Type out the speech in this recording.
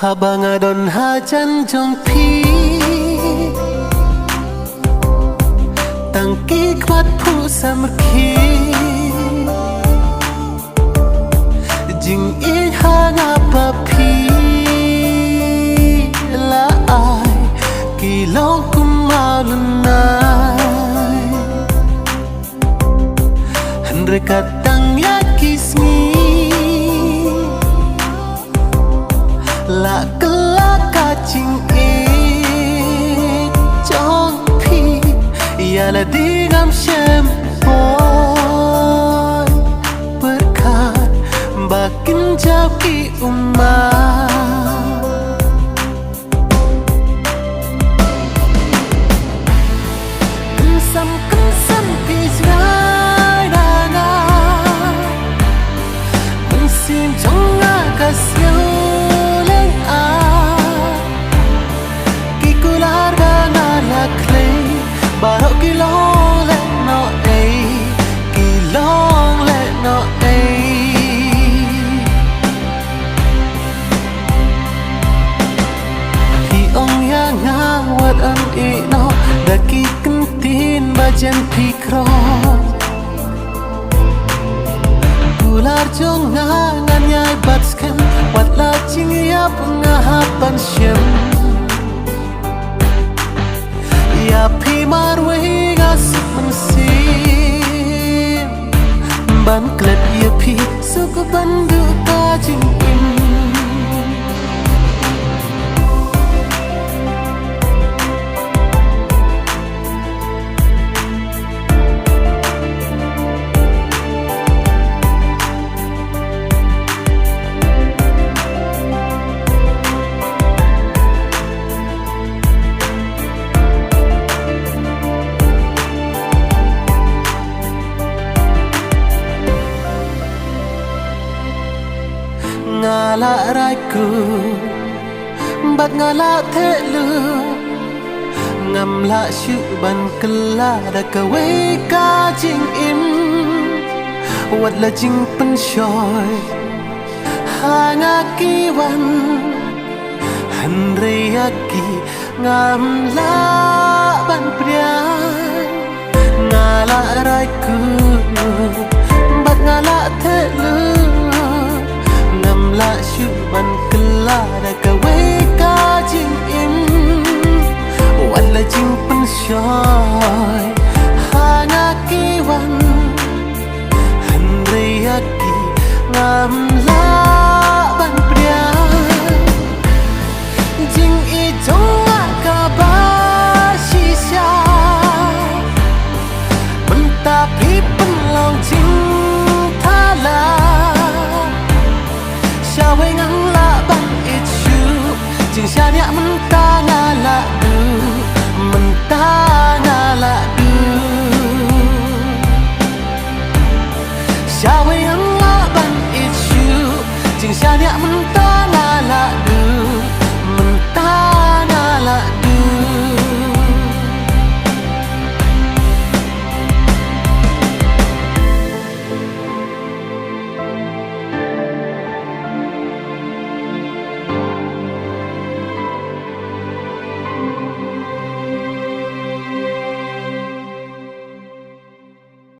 Habangadon hajan jongpi Tangki kuat pu samerki Jing i hanga papi La ai kilong kumalunai Henry katang ya kismi La kelaka cing e chong pi ya la digam shem boy berkat bakin jauh ki umat kensam pizrai dana musim jonga kasih Barok kilong let no kilong let no Hi ong yang ngawat an no daki kentin bajan pikro Gular jong ngan nyai batskan wat la ching ya pengahapan syem Ya pi marway gasip mensim Ban klet ya pi suku bandu ka jingin Ngala raiku bat ngala thelu ngam la shu ban kala da kawe ka jing im wat la jing pen shoy hanga ki wan han re aki ngam la ban prian ngala raiku bat ngala thelu la shu ban kala da kawe ka jing im wala jing pen shoy hana ki wan han re aki ngam la ban pria jing i jong ka ba shi sha benta pi pen long jing tha la Shawe ngang la ban it shu Jing sha nya menta ngala du Menta ngala du Shawe ngang la ban it shu Jing sha nya menta